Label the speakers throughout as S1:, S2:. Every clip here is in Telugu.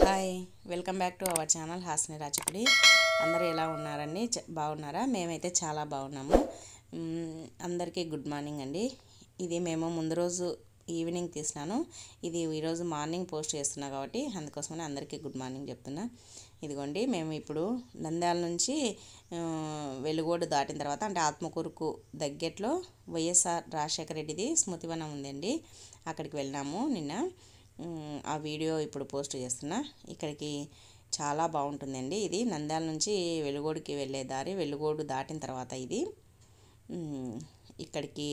S1: Hi welcome back to our channel హాస్ని రాచపడి. అందరూ ఎలా ఉన్నారండి? బాగున్నారా? మేమైతే చాలా బాగున్నాము. అందరికీ గుడ్ మార్నింగ్ అండి. ఇది మేము ముందు రోజు ఈవినింగ్ తీసినాను. ఇది ఈరోజు మార్నింగ్ పోస్ట్ చేస్తున్నా కాబట్టి అందుకోసమని అందరికీ గుడ్ మార్నింగ్ చెప్తున్నా. ఇదిగోండి, మేము ఇప్పుడు నంద్యాల నుంచి వెలుగోడు దాటిన తర్వాత అంటే ఆత్మకూరుకు దగ్గరలో వైఎస్ఆర్ రాజశేఖర రెడ్డిది స్మృతివనం ఉందండి. అక్కడికి వెళ్ళినాము నిన్న. ఆ వీడియో ఇప్పుడు పోస్ట్ చేస్తున్నా. ఇక్కడికి చాలా బాగుంటుందండి. ఇది నంద్యాల నుంచి వెలుగోడుకి వెళ్ళే దారి. వెలుగోడు దాటిన తర్వాత ఇది ఇక్కడికి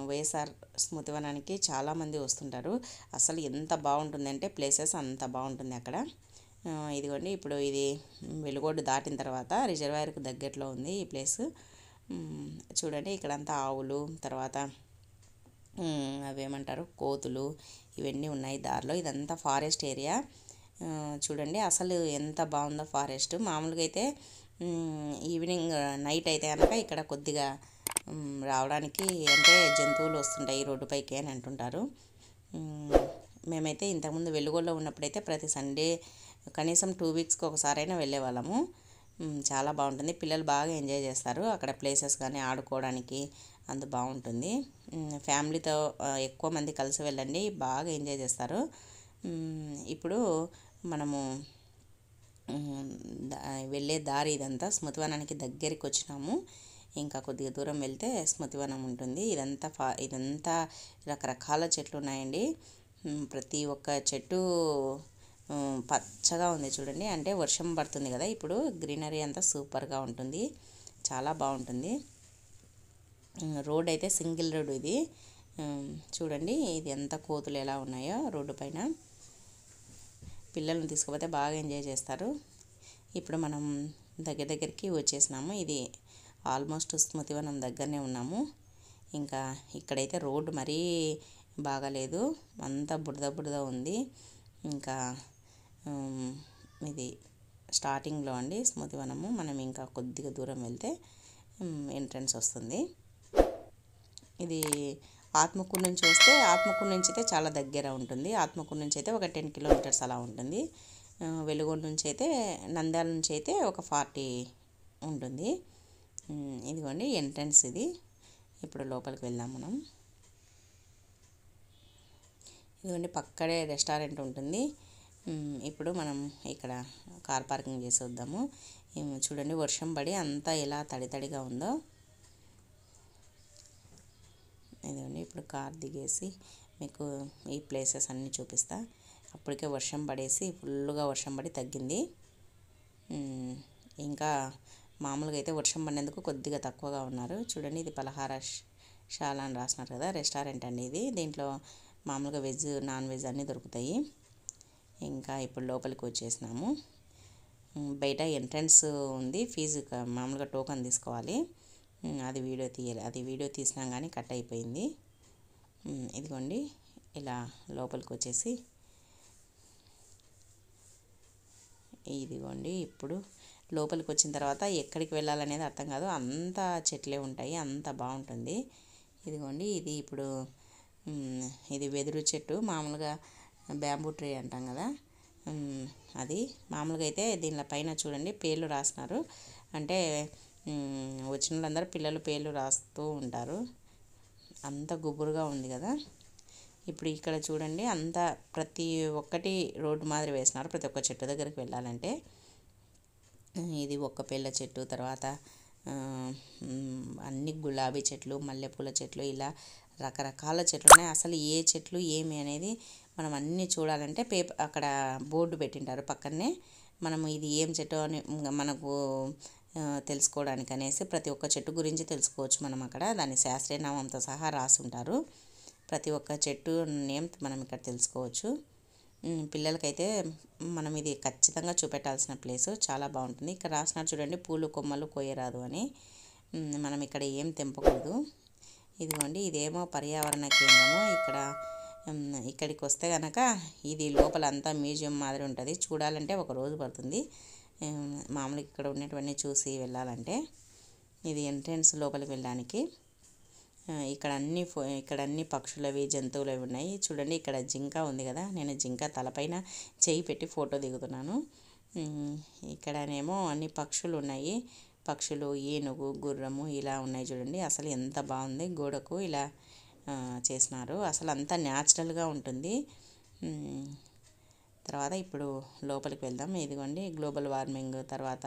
S1: వైఎస్ఆర్ స్మృతివనానికి చాలామంది వస్తుంటారు. అసలు ఎంత బాగుంటుందంటే ప్లేసెస్ అంత బాగుంటుంది అక్కడ. ఇదిగోండి, ఇప్పుడు ఇది వెలుగోడు దాటిన తర్వాత రిజర్వాయర్కు దగ్గరలో ఉంది ఈ ప్లేస్. చూడండి, ఇక్కడంతా ఆవులు, తర్వాత అవేమంటారు కోతులు, ఇవన్నీ ఉన్నాయి దారిలో. ఇదంతా ఫారెస్ట్ ఏరియా. చూడండి అసలు ఎంత బాగుందో ఫారెస్ట్. మామూలుగా అయితే ఈవినింగ్ నైట్ అయితే కనుక ఇక్కడ కొద్దిగా రావడానికి అంటే జంతువులు వస్తుంటాయి రోడ్డుపైకి అని అంటుంటారు. మేమైతే ఇంతకుముందు వెలుగోడులో ఉన్నప్పుడైతే ప్రతి సండే కనీసం 2 వీక్స్కి ఒకసారైనా వెళ్ళేవాళ్ళము. చాలా బాగుంటుంది. పిల్లలు బాగా ఎంజాయ్ చేస్తారు అక్కడ ప్లేసెస్ కానీ ఆడుకోవడానికి అంత బాగుంటుంది. ఫ్యామిలీతో ఎక్కువ మంది కలిసి వెళ్ళండి, బాగా ఎంజాయ్ చేస్తారు. ఇప్పుడు మనము వెళ్ళే దారి ఇదంతా స్మృతివనానికి దగ్గరికి వచ్చినాము. ఇంకా కొద్దిగా దూరం వెళ్తే స్మృతివనం ఉంటుంది. ఇదంతా రకరకాల చెట్లు ఉన్నాయండి. ప్రతి ఒక్క చెట్టు పచ్చగా ఉంది చూడండి. అంటే వర్షం పడుతుంది కదా ఇప్పుడు, గ్రీనరీ అంతా సూపర్గా ఉంటుంది, చాలా బాగుంటుంది. రోడ్ అయితే సింగిల్ రోడ్ ఇది. చూడండి ఇది ఎంత కోతులు ఎలా ఉన్నాయో రోడ్డు పైన. పిల్లల్ని తీసుకుపోతే బాగా ఎంజాయ్ చేస్తారు. ఇప్పుడు మనం దగ్గరికి వచ్చేసినాము. ఇది ఆల్మోస్ట్ స్మృతివనం దగ్గరనే ఉన్నాము. ఇంకా ఇక్కడైతే రోడ్డు మరీ బాగాలేదు, అంతా బురద ఉంది. ఇంకా ఇది స్టార్టింగ్లో అండి స్మృతివనము. మనం ఇంకా కొద్దిగా దూరం వెళ్తే ఎంట్రన్స్ వస్తుంది. ఇది ఆత్మకూరు నుంచి వస్తే, ఆత్మకూరు నుంచి అయితే చాలా దగ్గర ఉంటుంది. ఆత్మకూరు నుంచి అయితే ఒక 10 కిలోమీటర్స్ అలా ఉంటుంది. వెలుగోడు నుంచి అయితే, నంద్యాల నుంచి అయితే ఒక 40 ఉంటుంది. ఇదిగోండి ఎంట్రన్స్ ఇది. ఇప్పుడు లోపలికి వెళ్దాం మనం. ఇదిగోండి పక్కడే రెస్టారెంట్ ఉంటుంది. ఇప్పుడు మనం ఇక్కడ కార్ పార్కింగ్ చేసి వద్దాము. చూడండి వర్షం పడి అంతా ఎలా తడిగా ఉందో. ఇదిగోండి ఇప్పుడు కార్ దిగేసి మీకు ఈ ప్లేసెస్ అన్నీ చూపిస్తా. అప్పటికే వర్షం పడేసి ఫుల్గా వర్షం పడి తగ్గింది. ఇంకా మామూలుగా అయితే వర్షం పడినందుకు కొద్దిగా తక్కువగా ఉన్నారు. చూడండి ఇది పలహారశాల అని రాసినారు కదా, రెస్టారెంట్ అండి ఇది. దీంట్లో మామూలుగా వెజ్ నాన్ వెజ్ అన్నీ దొరుకుతాయి. ఇంకా ఇప్పుడు లోపలికి వచ్చేసినాము. బయట ఎంట్రన్స్ ఉంది, ఫీజు మామూలుగా టోకెన్ తీసుకోవాలి. అది వీడియో తీసినా కానీ కట్ అయిపోయింది. ఇదిగోండి ఇలా లోపలికి వచ్చేసి, ఇదిగోండి ఇప్పుడు లోపలికి వచ్చిన తర్వాత ఎక్కడికి వెళ్ళాలనేది అర్థం కాదు, అంతా చెట్లే ఉంటాయి, అంత బాగుంటుంది. ఇదిగోండి ఇది ఇప్పుడు ఇది వెదురు చెట్టు, మామూలుగా బ్యాంబూ ట్రీ అంటాం కదా అది. మామూలుగా అయితే దీనిలో పైన చూడండి పేర్లు రాసినారు. అంటే వచ్చిన వాళ్ళందరూ పిల్లలు పేర్లు రాస్తూ ఉంటారు. అంత గుబురుగా ఉంది కదా. ఇప్పుడు ఇక్కడ చూడండి అంతా ప్రతి ఒక్కటి రోడ్డు మాదిరి వేసినారు ప్రతి ఒక్క చెట్టు దగ్గరికి వెళ్ళాలంటే. ఇది ఒక్క పేర్ల చెట్టు, తర్వాత అన్ని గులాబీ చెట్లు, మల్లెపూల చెట్లు, ఇలా రకరకాల చెట్లు ఉన్నాయి. అసలు ఏ చెట్లు ఏమి అనేది మనం అన్నీ చూడాలంటే అక్కడ బోర్డు పెట్టింటారు పక్కనే. మనము ఇది ఏం చెట్టు అని మనకు తెలుసుకోవడానికి అనేసి ప్రతి ఒక్క చెట్టు గురించి తెలుసుకోవచ్చు మనం అక్కడ. దాని శాస్త్రీయ నామంతో సహా రాసి ఉంటారు. ప్రతి ఒక్క చెట్టు నేమ్ మనం ఇక్కడ తెలుసుకోవచ్చు. పిల్లలకైతే మనం ఇది ఖచ్చితంగా చూపెట్టాల్సిన ప్లేసు, చాలా బాగుంటుంది. ఇక్కడ రాసినారు చూడండి, పూలు కొమ్మలు కోయరాదు అని. మనం ఇక్కడ ఏం తెంపకూడదు. ఇదిగోండి ఇదేమో పర్యావరణ కేంద్రము. ఇక్కడికి వస్తే కనుక ఇది లోపల అంతా మ్యూజియం మాదిరి ఉంటుంది. చూడాలంటే ఒక రోజు పడుతుంది మామూలుగా ఇక్కడ ఉన్నటువన్నీ చూసి వెళ్ళాలంటే. ఇది ఎంట్రన్స్ లోపలికి వెళ్ళడానికి. ఇక్కడ అన్ని పక్షులవి జంతువులవి ఉన్నాయి. చూడండి ఇక్కడ జింక ఉంది కదా, నేను జింక తలపైన చేయి పెట్టి ఫోటో దిగుతున్నాను. ఇక్కడనేమో అన్ని పక్షులు ఉన్నాయి. పక్షులు, ఏనుగు, గుర్రము ఇలా ఉన్నాయి చూడండి. అసలు ఎంత బాగుంది, గోడకు ఇలా చేసినారు. అసలు అంతా న్యాచురల్గా ఉంటుంది. తర్వాత ఇప్పుడు లోపలికి వెళ్దాం. ఇదిగోండి గ్లోబల్ వార్మింగ్, తర్వాత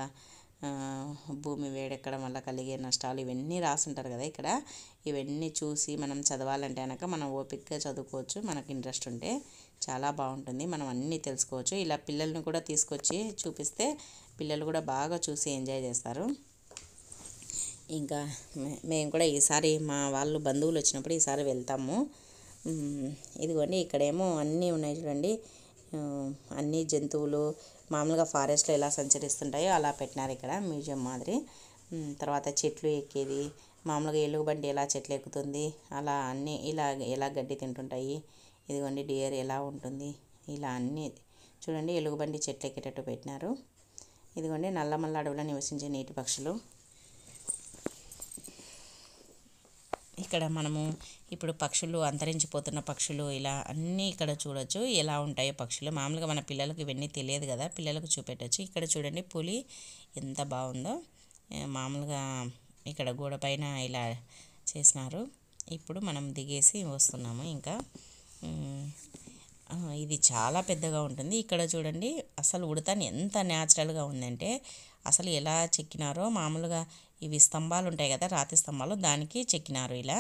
S1: భూమి వేడెక్కడం వల్ల కలిగే నష్టాలు ఇవన్నీ రాసుంటారు కదా ఇక్కడ. ఇవన్నీ చూసి మనం చదవాలంటే కనుక మనం ఓపికగా చదువుకోవచ్చు. మనకు ఇంట్రెస్ట్ ఉంటే చాలా బాగుంటుంది, మనం అన్నీ తెలుసుకోవచ్చు. ఇలా పిల్లల్ని కూడా తీసుకొచ్చి చూపిస్తే పిల్లలు కూడా బాగా చూసి ఎంజాయ్ చేస్తారు. ఇంకా మేము కూడా ఈసారి మా వాళ్ళు బంధువులు వచ్చినప్పుడు ఈసారి వెళ్తాము. ఇదిగోండి ఇక్కడేమో అన్నీ ఉన్నాయి చూడండి. అన్ని జంతువులు మామూలుగా ఫారెస్ట్లో ఎలా సంచరిస్తుంటాయో అలా పెట్టినారు ఇక్కడ మ్యూజియం మాదిరి. తర్వాత చెట్లు ఎక్కేది, మామూలుగా ఎలుగుబంటి ఎలా చెట్లు ఎక్కుతుంది అలా అన్నీ, ఇలా ఎలా గడ్డి తింటుంటాయి. ఇదిగోండి డియర్ ఎలా ఉంటుంది, ఇలా అన్నీ చూడండి. ఎలుగుబంటి చెట్లు ఎక్కేటట్టు పెట్టినారు. ఇదిగోండి నల్లమల్ల అడవిలో నివసించే నీటి పక్షులు. ఇక్కడ మనము ఇప్పుడు పక్షులు, అంతరించిపోతున్న పక్షులు ఇలా అన్నీ ఇక్కడ చూడొచ్చు. ఎలా ఉంటాయో పక్షులు. మామూలుగా మన పిల్లలకు ఇవన్నీ తెలియదు కదా, పిల్లలకు చూపెట్టచ్చు. ఇక్కడ చూడండి పులి ఎంత బాగుందో. మామూలుగా ఇక్కడ గోడ పైన ఇలా చేసినారు. ఇప్పుడు మనం దిగేసి వస్తున్నాము. ఇంకా ఇది చాలా పెద్దగా ఉంటుంది. ఇక్కడ చూడండి అసలు ఉడతని ఎంత న్యాచురల్గా ఉందంటే అసలు ఎలా చెక్కినారో. మామూలుగా ఇవి స్తంభాలు ఉంటాయి కదా, రాతి స్తంభాలు, దానికి చెక్కినారు ఇలా.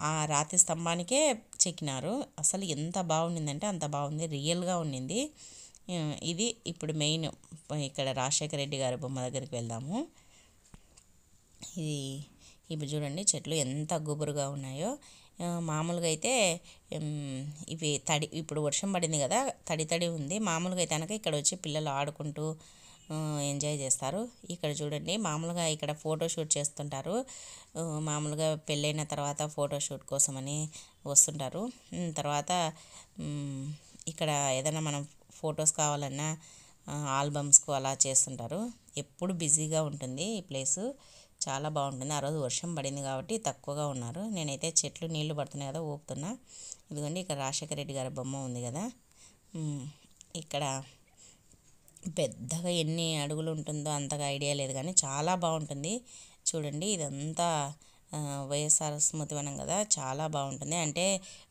S1: ఆ రాతి స్తంభానికే చెక్కినారు. అసలు ఎంత బాగుండిందంటే అంత బాగుంది, రియల్గా ఉండింది. ఇది ఇప్పుడు మెయిన్ ఇక్కడ రాజశేఖర రెడ్డి గారి బొమ్మ దగ్గరికి వెళ్దాము. ఇవి చూడండి చెట్లు ఎంత గుబురుగా ఉన్నాయో. మామూలుగా అయితే ఇవి ఇప్పుడు వర్షం పడింది కదా, తడి ఉంది. మామూలుగా అయితే కనుక ఇక్కడ వచ్చి పిల్లలు ఆడుకుంటూ ఎంజాయ్ చేస్తారు. ఇక్కడ చూడండి మామూలుగా ఇక్కడ ఫోటోషూట్ చేస్తుంటారు. మామూలుగా పెళ్ళైన తర్వాత ఫోటోషూట్ కోసమని వస్తుంటారు. తర్వాత ఇక్కడ ఏదైనా మనం ఫొటోస్ కావాలన్నా ఆల్బమ్స్కు అలా చేస్తుంటారు. ఎప్పుడు బిజీగా ఉంటుంది ఈ ప్లేసు, చాలా బాగుంటుంది. ఆ రోజు వర్షం పడింది కాబట్టి తక్కువగా ఉన్నారు. నేనైతే చెట్లు నీళ్లు పడుతున్నాయి కదా ఊపుతున్నా. ఇదిగోండి ఇక్కడ రాజశేఖర రెడ్డి గారి బొమ్మ ఉంది కదా. ఇక్కడ పెద్దగా ఎన్ని అడుగులు ఉంటుందో అంతగా ఐడియా లేదు కానీ చాలా బాగుంటుంది. చూడండి ఇదంతా వైఎస్ఆర్ స్మృతివనం కదా, చాలా బాగుంటుంది. అంటే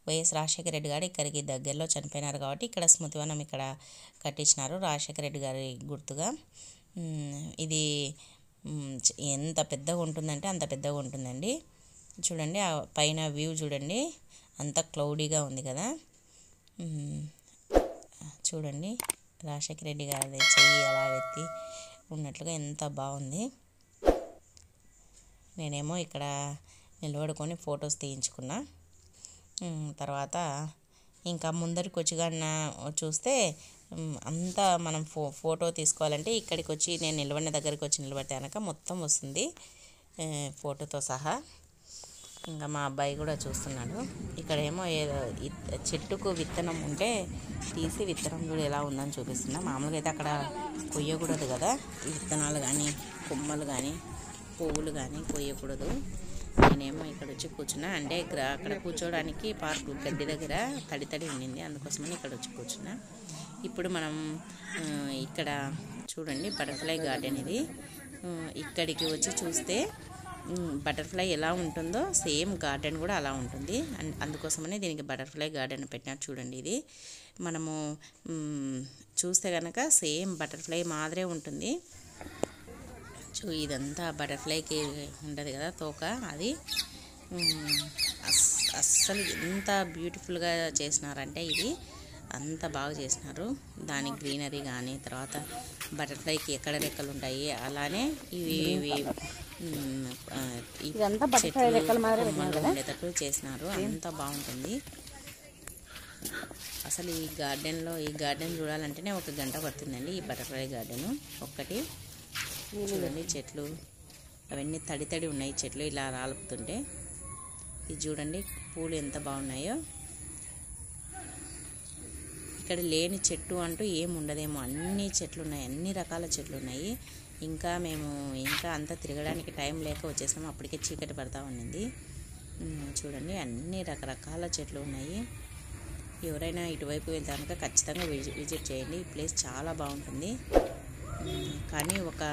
S1: వైఎస్ రాజశేఖర రెడ్డి గారు ఇక్కడికి దగ్గరలో చనిపోయినారు కాబట్టి ఇక్కడ స్మృతివనం ఇక్కడ కట్టించినారు రాజశేఖర రెడ్డి గారి గుర్తుగా. ఇది ఎంత పెద్దగా ఉంటుందంటే అంత పెద్దగా ఉంటుందండి. చూడండి ఆ పైన వ్యూ చూడండి, అంత క్లౌడీగా ఉంది కదా. చూడండి రాజశేఖర రెడ్డి గారి చెయ్యి అలా ఎత్తి ఉన్నట్లుగా ఎంత బాగుంది. నేనేమో ఇక్కడ నిలబడుకొని ఫొటోస్ తీయించుకున్నా. తర్వాత ఇంకా ముందరికి వచ్చి కానీ చూస్తే అంతా మనం ఫోటో తీసుకోవాలంటే ఇక్కడికి వచ్చి నేను నిలబడిన దగ్గరికి వచ్చి నిలబడితే కనుక మొత్తం వస్తుంది ఫోటోతో సహా. ఇంకా మా అబ్బాయి కూడా చూస్తున్నాడు. ఇక్కడేమో ఏదో చెట్టుకు విత్తనం ఉంటే తీసి విత్తనం కూడా ఎలా ఉందని చూపిస్తున్నా. మామూలుగా అయితే అక్కడ కొయ్యకూడదు కదా, ఈ విత్తనాలు కానీ కొమ్మలు కానీ పువ్వులు కానీ కొయ్యకూడదు. నేనేమో ఇక్కడ వచ్చి కూర్చున్నా. అంటే అక్కడ కూర్చోడానికి పార్కు గడ్డి దగ్గర తడి ఉండింది, అందుకోసమని ఇక్కడ వచ్చి కూర్చున్నా. ఇప్పుడు మనం ఇక్కడ చూడండి బటర్ఫ్లై గార్డెన్ ఇది. ఇక్కడికి వచ్చి చూస్తే బటర్ఫ్లై ఎలా ఉంటుందో సేమ్ గార్డెన్ కూడా అలా ఉంటుంది. అందుకోసమని దీనికి బటర్ఫ్లై గార్డెన్ పెట్టినట్టు చూడండి. ఇది మనము చూస్తే కనుక సేమ్ బటర్ఫ్లై మాదిరే ఉంటుంది. ఇదంతా బటర్ఫ్లైకి ఉంటుంది కదా తోక, అది అస్సలు ఎంత బ్యూటిఫుల్గా చేసినారంటే ఇది అంత బాగా చేసినారు. దాని గ్రీనరీ కానీ, తర్వాత బటర్ఫ్లైకి ఎక్కడ రెక్కలు ఉంటాయి అలానే ఇవి ఉండేటట్టు చేసినారు. అంత బాగుంటుంది. అసలు ఈ గార్డెన్ చూడాలంటేనే 1 గంట పడుతుందండి. ఈ బటర్ఫ్లై గార్డెన్ ఒక్కటి చూడండి. చెట్లు అవన్నీ తడి ఉన్నాయి, చెట్లు ఇలా రాలుపుతుంటే. ఇది చూడండి పూలు ఎంత బాగున్నాయో. ఇక్కడ లేని చెట్టు అంటూ ఏం ఉండదేమో, అన్ని చెట్లు ఉన్నాయి, అన్ని రకాల చెట్లు ఉన్నాయి. ఇంకా అంతా తిరగడానికి టైం లేక వచ్చేసాము, అప్పటికే చీకటి పడతా ఉండింది. చూడండి అన్ని రకరకాల చెట్లు ఉన్నాయి. ఎవరైనా ఇటువైపు వెళ్తాక ఖచ్చితంగా విజిట్ చేయండి. ఈ ప్లేస్ చాలా బాగుంటుంది. కానీ ఒక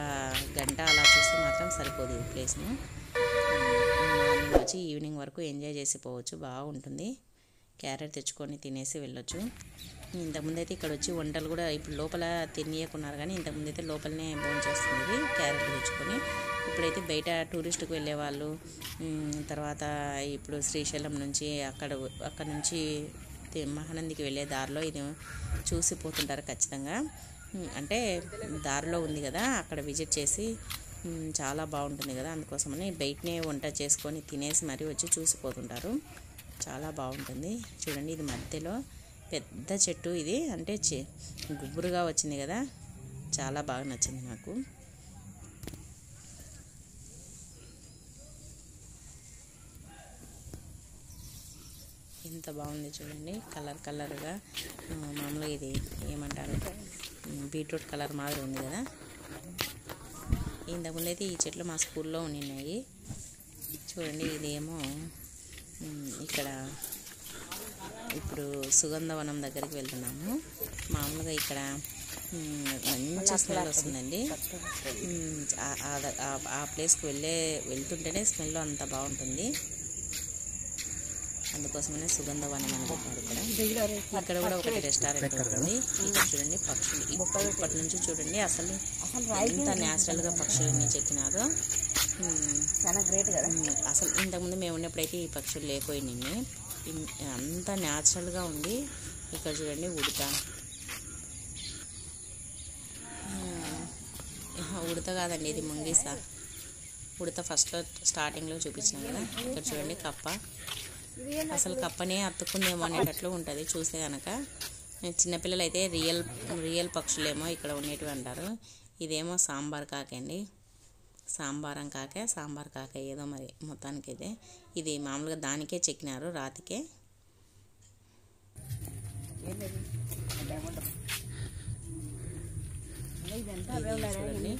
S1: గంట అలా చూస్తే మాత్రం సరిపోదు ఈ ప్లేస్ను. మార్నింగ్ వచ్చి ఈవినింగ్ వరకు ఎంజాయ్ చేసి పోవచ్చు, బాగుంటుంది. క్యారెట్ తెచ్చుకొని తినేసి వెళ్ళొచ్చు. ఇంతకుముందు అయితే ఇక్కడ వచ్చి వంటలు కూడా ఇప్పుడు లోపల తినేయకున్నారు, కానీ ఇంతకుముందు అయితే లోపలనే భోంచేస్తుంది క్యారెట్ తెచ్చుకొని. ఇప్పుడైతే బయట టూరిస్ట్కి వెళ్ళే వాళ్ళు, తర్వాత ఇప్పుడు శ్రీశైలం నుంచి అక్కడ నుంచి మహానందికి వెళ్ళే దారిలో ఇది చూసిపోతుంటారు ఖచ్చితంగా. అంటే దారిలో ఉంది కదా, అక్కడ విజిట్ చేసి చాలా బాగుంటుంది కదా, అందుకోసమని బయటనే వంట చేసుకొని తినేసి మరీ వచ్చి చూసిపోతుంటారు. చాలా బాగుంటుంది. చూడండి ఇది మధ్యలో పెద్ద చెట్టు, ఇది అంటే గుబురుగా వచ్చింది కదా, చాలా బాగా నచ్చింది నాకు. ఎంత బాగుంది చూడండి, కలర్గా. మామూలుగా ఇది ఏమంటారు, బీట్రూట్ కలర్ మాదిరి ఉంది కదా. ఇంతకుముందు అయితే ఈ చెట్లు మా స్కూల్లో ఉన్నాయి. చూడండి ఇదేమో ఇక్కడ ఇప్పుడు సుగంధవనం దగ్గరికి వెళ్తున్నాము. మామూలుగా ఇక్కడ మంచి స్మెల్ వస్తుందండి. ఆ ప్లేస్కి వెళ్తుంటేనే స్మెల్ అంత బాగుంటుంది. అందుకోసమనే సుగంధవనం అని పెట్టారు ఇక్కడ కూడా ఒకటి రెస్టారెంట్ ఉంటుంది. ఇక్కడ చూడండి పక్షులు ఇప్పటి నుంచి చూడండి అసలు ఎంత న్యాచురల్గా పక్షులన్నీ చెక్కినారో, చాలా గ్రేట్ కదా. అసలు ఇంతకుముందు మేము ఉన్నప్పుడైతే ఈ పక్షులు లేకపోయినాయి, అంత న్యాచురల్గా ఉంది. ఇక్కడ చూడండి ఉడత కాదండి, ఇది ముంగీస. ఉడత ఫస్ట్లో స్టార్టింగ్లో చూపించాను కదా. ఇక్కడ చూడండి కప్ప, అసలు కప్పనే అతుక్కుందేమో అనేటట్లు ఉంటుంది చూస్తే కనుక. చిన్నపిల్లలు అయితే రియల్ పక్షులేమో ఇక్కడ ఉండేటివి అంటారు. ఇదేమో సాంబార్ కాకండి, సాంబార్ కాక ఏదో మరి మొత్తానికి అయితే ఇది మామూలుగా దానికే చెక్కినారు, రాతికే. చూడండి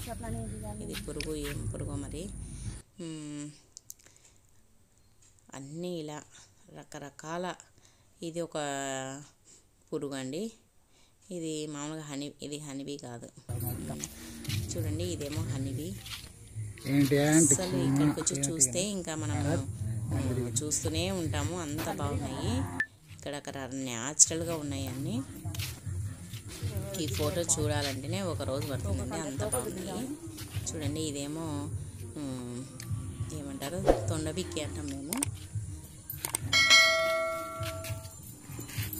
S1: ఇది పురుగు, ఏం పురుగో మరి. అన్నీ ఇలా రకరకాల, ఇది ఒక పురుగు అండి. ఇది మామూలుగా ఇది హనీబీ కాదు. చూడండి ఇదేమో హనీబీ. అసలు ఇక్కడికి వచ్చి చూస్తే ఇంకా మనం చూస్తూనే ఉంటాము, అంత బాగున్నాయి. ఇక్కడ న్యాచురల్గా ఉన్నాయి అన్నీ. ఈ ఫోటో చూడాలంటేనే ఒక రోజు పడుతుందండి, అంత బాగున్నాయి. చూడండి ఇదేమో ఏమంటారు, తొండబిక్కి అంటాం మేము.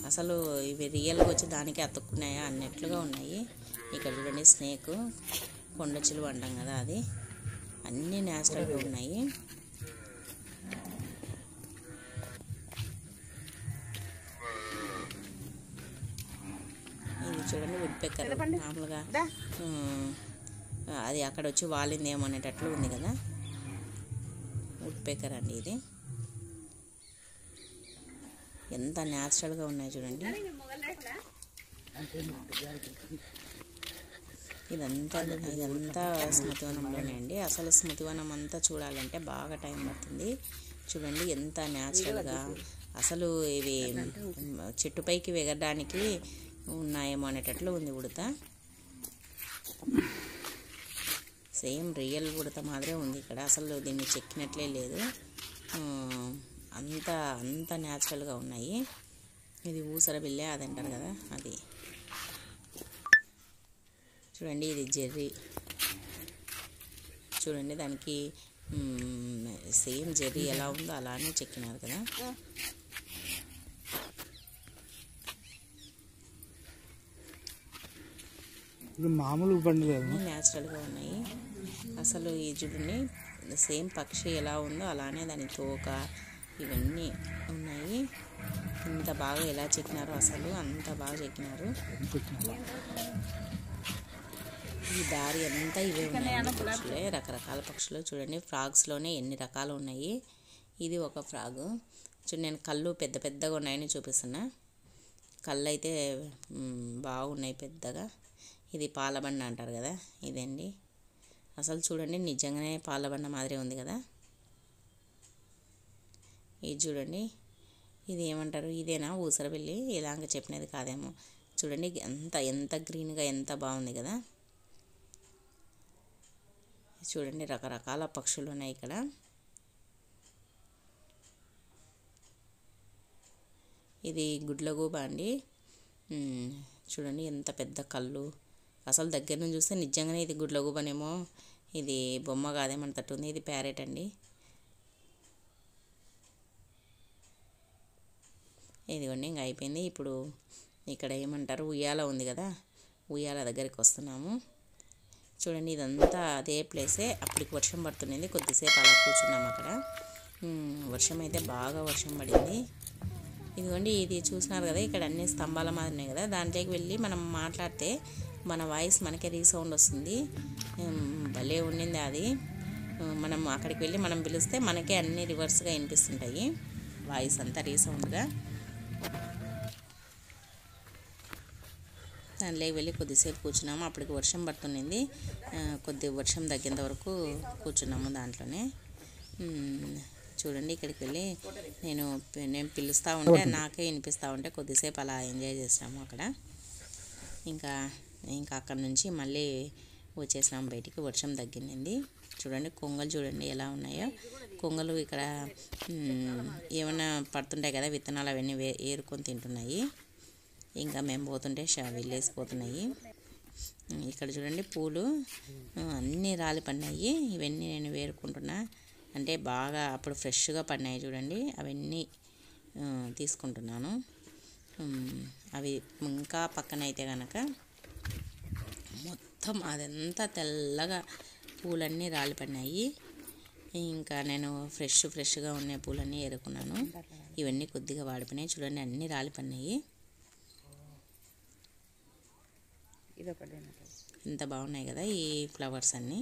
S1: అసలు ఇవి రియల్గా వచ్చి దానికి అతుక్కున్నాయా అన్నట్లుగా ఉన్నాయి. ఇక్కడ చూడండి స్నేక్, కొండ చిలువ అంటాం కదా అది, అన్నీ న్యాచురల్గా ఉన్నాయి. ఇది చూడండి వుడ్పెక్కర్, మామూలుగా అది అక్కడ వచ్చి వాలిందేమో అనేటట్లు ఉంది కదా, వుడ్పెక్కర్ అండి ఇది. ఎంత న్యాచురల్గా ఉన్నాయి చూడండి. ఇదంతా స్మృతివనంలోనే అండి. అసలు స్మృతివనం అంతా చూడాలంటే బాగా టైం పడుతుంది. చూడండి ఎంత న్యాచురల్గా, అసలు ఇవి చెట్టుపైకి ఎగరడానికి ఉన్నాయేమో అనేటట్లు ఉంది ఉడత. సేమ్ రియల్ ఉడత మాదిరే ఉంది ఇక్కడ, అసలు దీన్ని చెక్కినట్లే లేదు. అంత న్యాచురల్గా ఉన్నాయి. ఇది ఊసర బిల్లే అది అంటారు కదా అది. చూడండి ఇది జెర్రీ, చూడండి దానికి సేమ్ జెర్రీ ఎలా ఉందో అలానే చెక్కినారు కదా.
S2: మామూలు బండి
S1: న్యాచురల్గా ఉన్నాయి. అసలు ఈ చూడండి సేమ్ పక్షి ఎలా ఉందో అలానే దాని తోక ఇవన్నీ ఉన్నాయి. ఇంత బాగా ఎలా చెక్కినారో, అసలు అంత బాగా చెక్కినారు. ఈ దారి అంతా ఇవే ఉన్నాయి పక్షులే, రకరకాల పక్షులు. చూడండి ఫ్రాగ్స్లోనే ఎన్ని రకాలు ఉన్నాయి. ఇది ఒక ఫ్రాగు. చూడండి నేను కళ్ళు పెద్ద పెద్దగా ఉన్నాయని చూపిస్తున్నా. కళ్ళు అయితే బాగున్నాయి పెద్దగా. ఇది పాలబండ అంటారు కదా ఇదండి. అసలు చూడండి నిజంగానే పాలబండ మాదిరి ఉంది కదా. ఇది చూడండి, ఇది ఏమంటారు, ఇదేనా ఊసరవెల్లి? ఇలాగ చెప్పినది కాదేమో. చూడండి ఎంత గ్రీన్గా ఎంత బాగుంది కదా. చూడండి రకరకాల పక్షులు ఉన్నాయి ఇక్కడ. ఇది గుడ్లగూబ అండి. చూడండి ఎంత పెద్ద కళ్ళు. అసలు దగ్గర నుంచి చూస్తే నిజంగానే ఇది గుడ్లగూబనేమో, ఇది బొమ్మ కాదేమంటట్టుంది. ఇది ప్యారెట్ అండి. ఇదిగోండి ఇంకా అయిపోయింది. ఇప్పుడు ఇక్కడ ఏమంటారు, ఉయ్యాల ఉంది కదా, ఉయ్యాల దగ్గరికి వస్తున్నాము. చూడండి ఇదంతా అదే ప్లేసే. అప్పటికి వర్షం పడుతుంది, కొద్దిసేపు అలా కూర్చున్నాము అక్కడ. వర్షం అయితే బాగా వర్షం పడింది. ఇదిగోండి ఇది చూసినారు కదా, ఇక్కడ అన్ని స్తంభాల మాదిరి ఉన్నాయి కదా, దాంట్లోకి వెళ్ళి మనం మాట్లాడితే మన వాయిస్ మనకే రీసౌండ్ వస్తుంది. భలే ఉండింది అది. మనం అక్కడికి వెళ్ళి మనం పిలిస్తే మనకే అన్ని రివర్స్గా వినిపిస్తుంటాయి, వాయిస్ అంతా రీసౌండ్గా. దాంట్లోకి వెళ్ళి కొద్దిసేపు కూర్చున్నాము. అప్పటికి వర్షం పడుతుంది. కొద్ది వర్షం తగ్గేంత వరకు కూర్చున్నాము దాంట్లోనే. చూడండి ఇక్కడికి వెళ్ళి నేను పిలుస్తూ ఉంటే నాకే వినిపిస్తూ ఉంటే కొద్దిసేపు అలా ఎంజాయ్ చేసినాము అక్కడ. ఇంకా అక్కడ నుంచి మళ్ళీ వచ్చేసినాము బయటికి. వర్షం తగ్గింది. చూడండి కొంగలు చూడండి ఎలా ఉన్నాయో. కొంగలు ఇక్కడ ఏమైనా పడుతుంటాయి కదా విత్తనాలు, అవన్నీ ఏరుకొని తింటున్నాయి. ఇంకా మేము పోతుంటే వెళ్ళేసిపోతున్నాయి. ఇక్కడ చూడండి పూలు అన్నీ రాలి పడినాయి. ఇవన్నీ నేను వేరుకుంటున్నా, అంటే బాగా అప్పుడు ఫ్రెష్గా పడినాయి చూడండి, అవన్నీ తీసుకుంటున్నాను. అవి ఇంకా పక్కన అయితే కనుక మొత్తం అదంతా తెల్లగా పూలన్నీ రాలి పడినాయి. ఇంకా నేను ఫ్రెష్గా ఉన్న పూలన్నీ ఏరుకున్నాను. ఇవన్నీ కొద్దిగా వాడిపోయినాయి చూడండి, అన్నీ రాలి పడినాయి. ఎంత బాగున్నాయి కదా ఈ ఫ్లవర్స్ అన్నీ.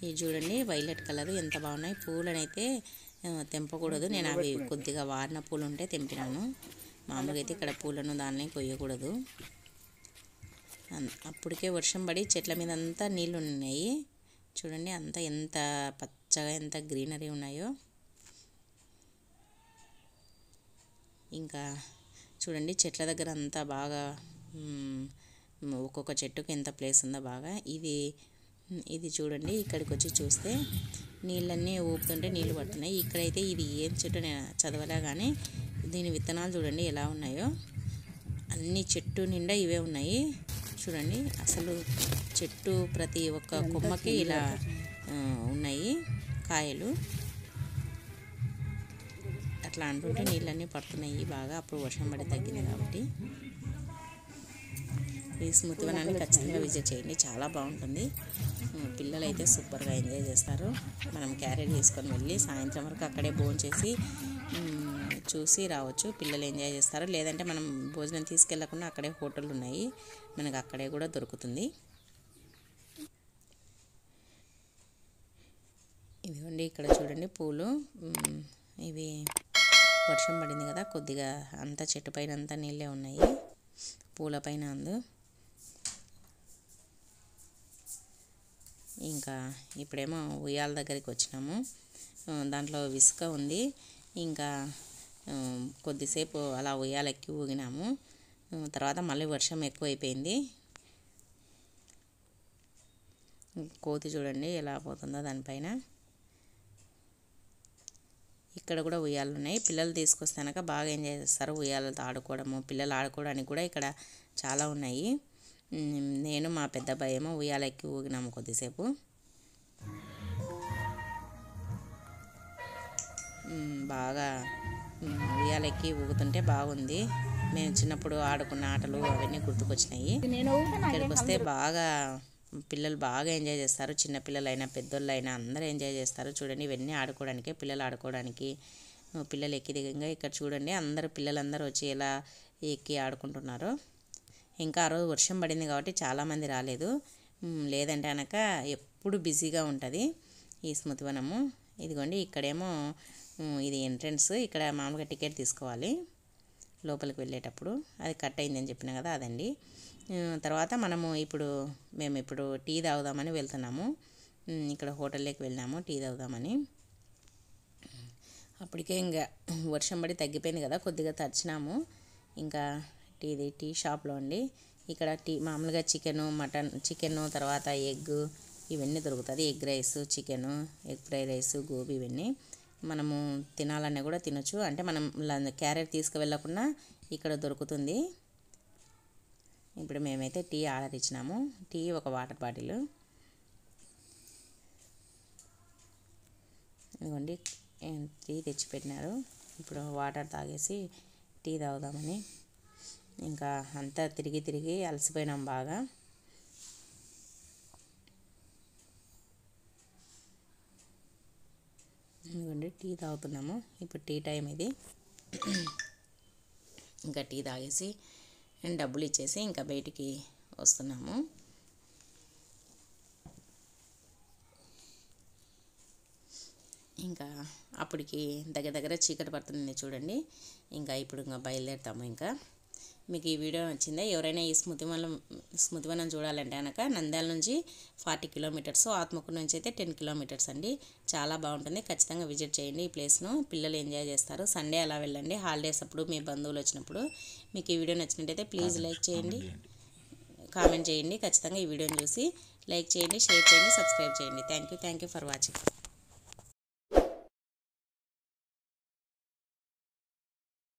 S1: ఇది చూడండి వైలెట్ కలర్ ఎంత బాగున్నాయి. పూలనైతే తెంపకూడదు, నేను అవి కొద్దిగా వాడిన పూలు ఉంటే తెంపినాను. మామూలుగా అయితే ఇక్కడ పూలను దాన్ని కొయ్యకూడదు. అప్పటికే వర్షం పడి చెట్ల మీద అంతా నీళ్ళు ఉన్నాయి. చూడండి అంతా ఎంత పచ్చగా ఎంత గ్రీనరీ ఉన్నాయో. ఇంకా చూడండి చెట్ల దగ్గర అంతా బాగా ఒక్కొక్క చెట్టుకి ఎంత ప్లేస్ ఉందో బాగా. ఇది చూడండి ఇక్కడికి వచ్చి చూస్తే నీళ్ళన్నీ ఊపుతుంటే నీళ్ళు పడుతున్నాయి. ఇక్కడైతే ఇది ఏం చెట్టు నేను చదవలే కానీ దీని విత్తనాలు చూడండి ఎలా ఉన్నాయో. అన్ని చెట్టు నిండా ఇవే ఉన్నాయి చూడండి. అసలు చెట్టు ప్రతి ఒక్క కొమ్మకి ఇలా ఉన్నాయి కాయలు. అట్లా అంటుంటే నీళ్ళన్నీ పడుతున్నాయి బాగా. అప్పుడు వర్షం పడి తగ్గింది కాబట్టి. ఈ స్మృతి వనాన్ని ఖచ్చితంగా విజిట్ చేయండి, చాలా బాగుంటుంది. పిల్లలు అయితే సూపర్గా ఎంజాయ్ చేస్తారు. మనం క్యారేజ్ తీసుకొని వెళ్ళి సాయంత్రం వరకు అక్కడే భోజనం చేసి చూసి రావచ్చు. పిల్లలు ఎంజాయ్ చేస్తారు. లేదంటే మనం భోజనం తీసుకెళ్ళకుండా అక్కడే హోటళ్ళు ఉన్నాయి, మనకు అక్కడే కూడా దొరుకుతుంది. ఇదిగోండి ఇక్కడ చూడండి పూలు. ఇవి వర్షం పడింది కదా, కొద్దిగా అంతా చెట్టు పైన అంతా నీళ్ళే ఉన్నాయి, పూల పైన అందు. ఇంకా ఇప్పుడేమో ఉయ్యాల దగ్గరికి వచ్చినాము. దాంట్లో ఇసుక ఉంది. ఇంకా కొద్దిసేపు అలా ఉయ్యాల ఎక్కి ఊగినాము. తర్వాత మళ్ళీ వర్షం ఎక్కువైపోయింది. కోతి చూడండి ఎలా పోతుందో దానిపైన. ఇక్కడ కూడా ఉయ్యాలు ఉన్నాయి. పిల్లలు తీసుకొస్తే కనుక బాగా ఎంజాయ్ చేస్తారు ఉయ్యాలతో ఆడుకోవడము. పిల్లలు ఆడుకోవడానికి కూడా ఇక్కడ చాలా ఉన్నాయి. నేను మా పెద్ద అబ్బాయి ఏమో ఉయ్యాల ఎక్కి ఊగినాము కొద్దిసేపు. బాగా ఉయ్యాల ఎక్కి ఊగుతుంటే బాగుంది. మేము చిన్నప్పుడు ఆడుకున్న ఆటలు అవన్నీ గుర్తుకొచ్చినాయి. ఇక్కడికి వస్తే బాగా పిల్లలు బాగా ఎంజాయ్ చేస్తారు. చిన్నపిల్లలైనా పెద్దోళ్ళైనా అందరూ ఎంజాయ్ చేస్తారు. చూడండి ఇవన్నీ ఆడుకోవడానికి, పిల్లలు ఆడుకోవడానికి. పిల్లలు ఎక్కి దిగంగా ఇక్కడ చూడండి అందరూ పిల్లలందరూ వచ్చి ఎలా ఎక్కి ఆడుకుంటున్నారో. ఇంకా ఆ రోజు వర్షం పడింది కాబట్టి చాలామంది రాలేదు, లేదంటే కనుక ఎప్పుడు బిజీగా ఉంటుంది ఈ స్మృతివనము. ఇదిగోండి ఇక్కడేమో ఇది ఎంట్రన్స్. ఇక్కడ మామూలుగా టికెట్ తీసుకోవాలి లోపలికి వెళ్ళేటప్పుడు. అది కట్ అయిందని చెప్పిన కదా అదండి. తర్వాత మేము ఇప్పుడు టీ తాగుదామని వెళ్తున్నాము. ఇక్కడ హోటల్లోకి వెళ్ళాము టీ తాగుదామని. అప్పటికే ఇంకా వర్షం పడి తగ్గిపోయింది కదా, కొద్దిగా తడిచినాము. ఇంకా టీ షాప్లో అండి. ఇక్కడ మామూలుగా చికెను తర్వాత ఎగ్ ఇవన్నీ దొరుకుతుంది. Egg rice, chicken, egg fry rice, gobi ఇవన్నీ మనము తినాలన్నా కూడా తినొచ్చు. అంటే మనం క్యారెట్ తీసుకువెళ్ళకుండా ఇక్కడ దొరుకుతుంది. ఇప్పుడు మేమైతే టీ ఆర్డర్ ఇచ్చినాము. టీ, ఒక వాటర్ బాటిల్. ఇదిగోండి టీ తెచ్చిపెట్టినారు. ఇప్పుడు వాటర్ తాగేసి టీ తాగుదామని. ఇంకా అంతా తిరిగి అలసిపోయినాం బాగా. ఇదిగోండి టీ తాగుతున్నాము. ఇప్పుడు టీ టైం ఇది. ఇంకా టీ తాగేసి డబ్బులు ఇచ్చేసి ఇంకా బయటికి వస్తున్నాము. ఇంకా అప్పటికి దగ్గర చీకటి పడుతుంది చూడండి. ఇంకా ఇప్పుడు బయలుదేరుతాము. ఇంకా మీకు ఈ వీడియో నచ్చిందా? ఎవరైనా ఈ స్మృతివనం చూడాలంటే కనుక నంద్యాల నుంచి 40 కిలోమీటర్స్, ఆత్మకూరు నుంచి అయితే 10 కిలోమీటర్స్ అండి. చాలా బాగుంటుంది. ఖచ్చితంగా విజిట్ చేయండి ఈ ప్లేస్ను. పిల్లలు ఎంజాయ్ చేస్తారు. సండే అలా వెళ్ళండి, హాలిడేస్ అప్పుడు మీ బంధువులు వచ్చినప్పుడు. మీకు ఈ వీడియో నచ్చినట్టయితే ప్లీజ్ లైక్ చేయండి, కామెంట్ చేయండి. ఖచ్చితంగా ఈ వీడియోని చూసి లైక్ చేయండి, షేర్ చేయండి, సబ్స్క్రైబ్ చేయండి. Thank you for watching.